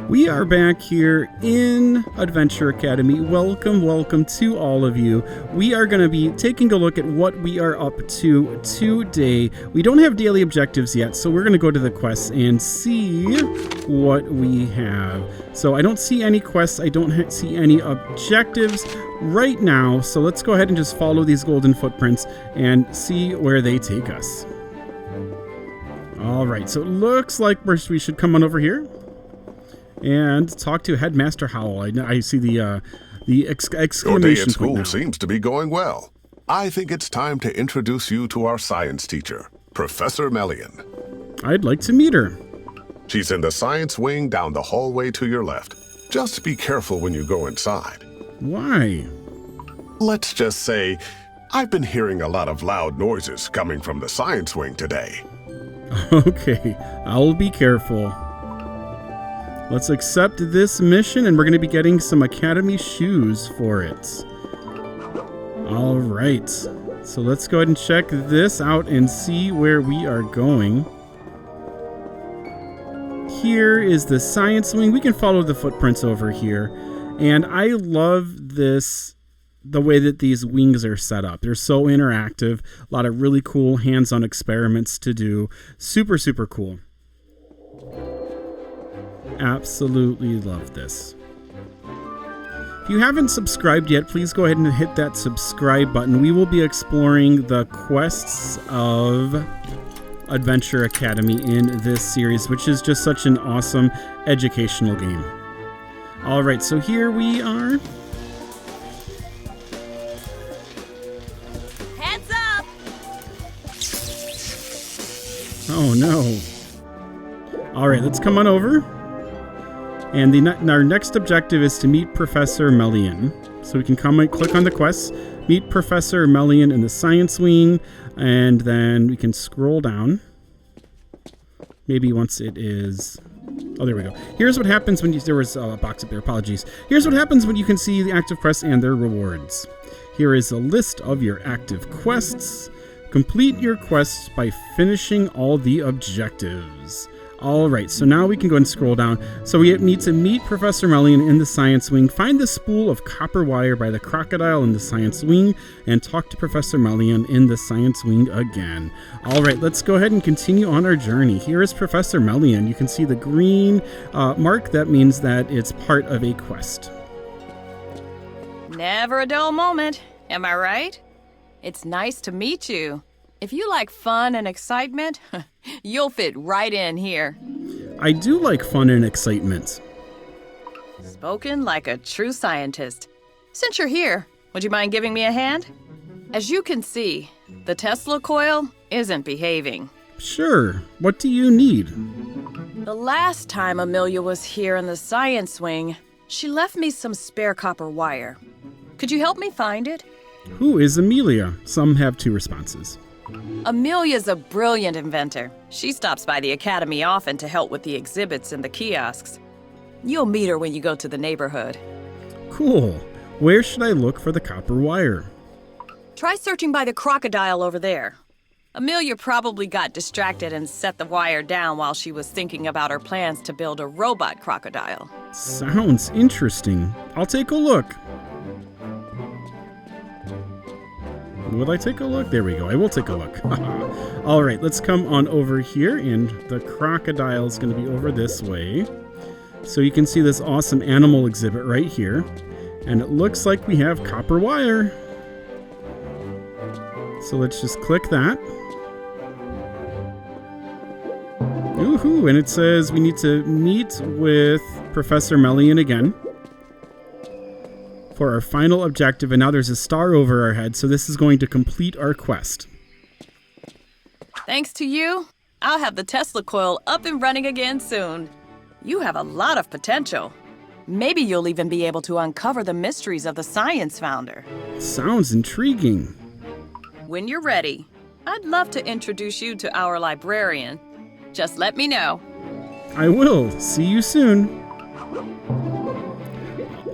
We are back here in Adventure Academy. Welcome to all of you. We are going to be taking a look at what we are up to today. We don't have daily objectives yet, so we're going to go to the quests and see what we have. So I don't see any quests. I don't see any objectives right now. So let's go ahead and just follow these golden footprints and see where they take us. All right, so it looks like we should come on over here and talk to Headmaster Howell. I see the exclamation Your day at point school now. seems to be going well. I think it's time to introduce you to our science teacher, Professor Melian. I'd like to meet her. She's in the science wing down the hallway to your left. Just be careful when you go inside. Why? Let's just say, I've been hearing a lot of loud noises coming from the science wing today. Okay, I'll be careful. Let's accept this mission, and we're going to be getting some Academy shoes for it. All right, so let's go ahead and check this out and see where we are going. Here is the science wing. We can follow the footprints over here, and I love this. The way that these wings are set up. They're so interactive. A lot of really cool hands-on experiments to do. Super, super cool. Absolutely love this. If you haven't subscribed yet, please go ahead and hit that subscribe button. We will be exploring the quests of Adventure Academy in this series, which is just such an awesome educational game. All right, so here we are. Oh no. All right, let's come on over. And our next objective is to meet Professor Melian. So we can come and click on the quests, meet Professor Melian in the science wing, and then we can scroll down. Maybe once it is... Oh, there we go. Here's what happens when you... There was a box up there, apologies. Here's what happens when you can see the active quests and their rewards. Here is a list of your active quests. Complete your quests by finishing all the objectives. All right, so now we can go and scroll down. So we need to meet Professor Melian in the science wing, find the spool of copper wire by the crocodile in the science wing, and talk to Professor Melian in the science wing again. All right, let's go ahead and continue on our journey. Here is Professor Melian. You can see the green mark. That means that it's part of a quest. Never a dull moment, am I right? It's nice to meet you. If you like fun and excitement, you'll fit right in here. I do like fun and excitement. Spoken like a true scientist. Since you're here, would you mind giving me a hand? As you can see, the Tesla coil isn't behaving. Sure. What do you need? The last time Amelia was here in the science wing, she left me some spare copper wire. Could you help me find it? Who is Amelia? Some have two responses. Amelia's a brilliant inventor. She stops by the academy often to help with the exhibits and the kiosks. You'll meet her when you go to the neighborhood. Cool. Where should I look for the copper wire? Try searching by the crocodile over there. Amelia probably got distracted and set the wire down while she was thinking about her plans to build a robot crocodile. Sounds interesting. I'll take a look. Will I take a look? There we go. I will take a look. All right, let's come on over here, and the crocodile is going to be over this way. So you can see this awesome animal exhibit right here. And it looks like we have copper wire. So let's just click that. Woohoo! And it says we need to meet with Professor Melian again for our final objective, and now there's a star over our head, so this is going to complete our quest. Thanks to you, I'll have the Tesla coil up and running again soon. You have a lot of potential. Maybe you'll even be able to uncover the mysteries of the science founder. Sounds intriguing. When you're ready, I'd love to introduce you to our librarian. Just let me know. I will. See you soon.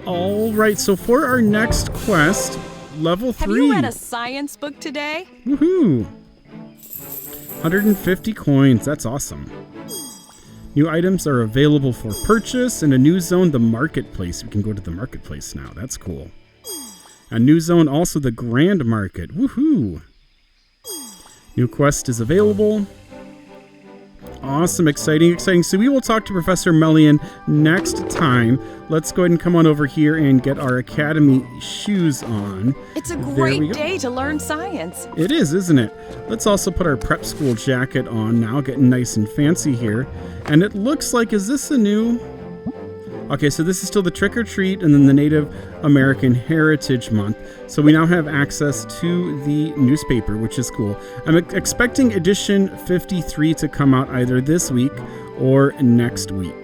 All right, so for our next quest, level 3. Have you read a science book today? Woohoo! 150 coins. That's awesome. New items are available for purchase. In a new zone, the marketplace. We can go to the marketplace now. That's cool. A new zone, also the Grand Market. Woohoo! New quest is available. Awesome, exciting. So we will talk to Professor Melian next time. Let's go ahead and come on over here and get our Academy shoes on. It's a great day to learn science. It is, isn't it? Let's also put our prep school jacket on now, getting nice and fancy here. And it looks like, is this a new... Okay, so this is still the Trick or Treat and then the Native American Heritage Month. So we now have access to the newspaper, which is cool. I'm expecting edition 53 to come out either this week or next week.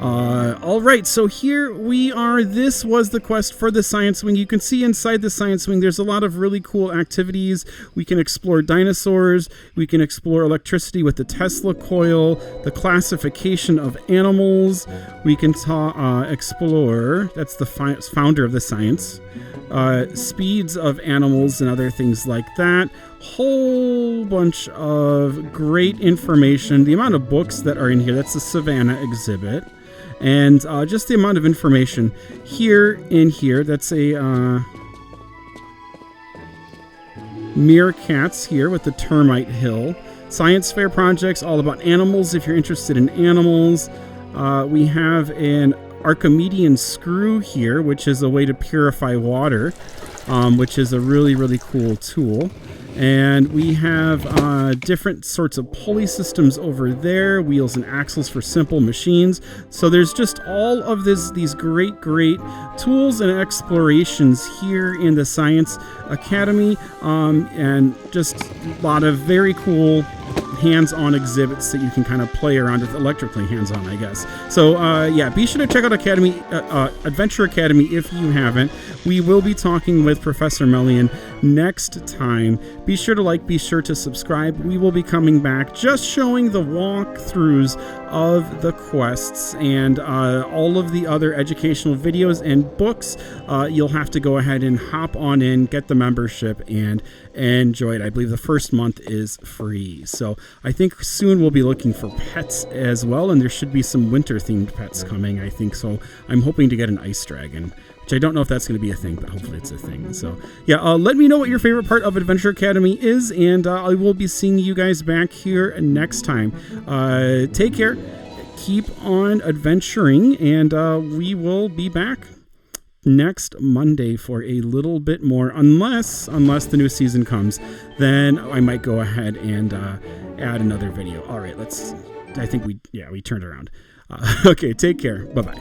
All right, so here we are. This was the quest for the Science Wing. You can see inside the Science Wing, there's a lot of really cool activities. We can explore dinosaurs. We can explore electricity with the Tesla coil, the classification of animals. We can explore, that's the founder of the science, speeds of animals and other things like that. Whole bunch of great information. The amount of books that are in here, that's the Savannah exhibit. And just the amount of information in here. That's a meerkats here with the termite hill. Science fair projects, all about animals if you're interested in animals. We have an Archimedean screw here, which is a way to purify water, which is a really, really cool tool. And we have different sorts of pulley systems over there, wheels and axles for simple machines. So there's just all of these great tools and explorations here in the Science Academy, and just a lot of very cool hands-on exhibits that you can kind of play around with, electrically hands-on, I guess. So yeah, be sure to check out Adventure Academy if you haven't. We will be talking with Professor Melian next time. Be sure to like, be sure to subscribe. We will be coming back just showing the walkthroughs of the quests and all of the other educational videos and books. You'll have to go ahead and hop on in, get the membership, and enjoy it. I believe the first month is free. So I think soon we'll be looking for pets as well, and there should be some winter-themed pets coming, I think. So I'm hoping to get an ice dragon, which I don't know if that's going to be a thing, but hopefully it's a thing. So yeah, let me know what your favorite part of Adventure Academy is, and I will be seeing you guys back here next time. Take care, keep on adventuring, and we will be back next Monday for a little bit more, unless the new season comes. Then I might go ahead and add another video. All right, I think we turned around. Okay, take care. Bye-bye.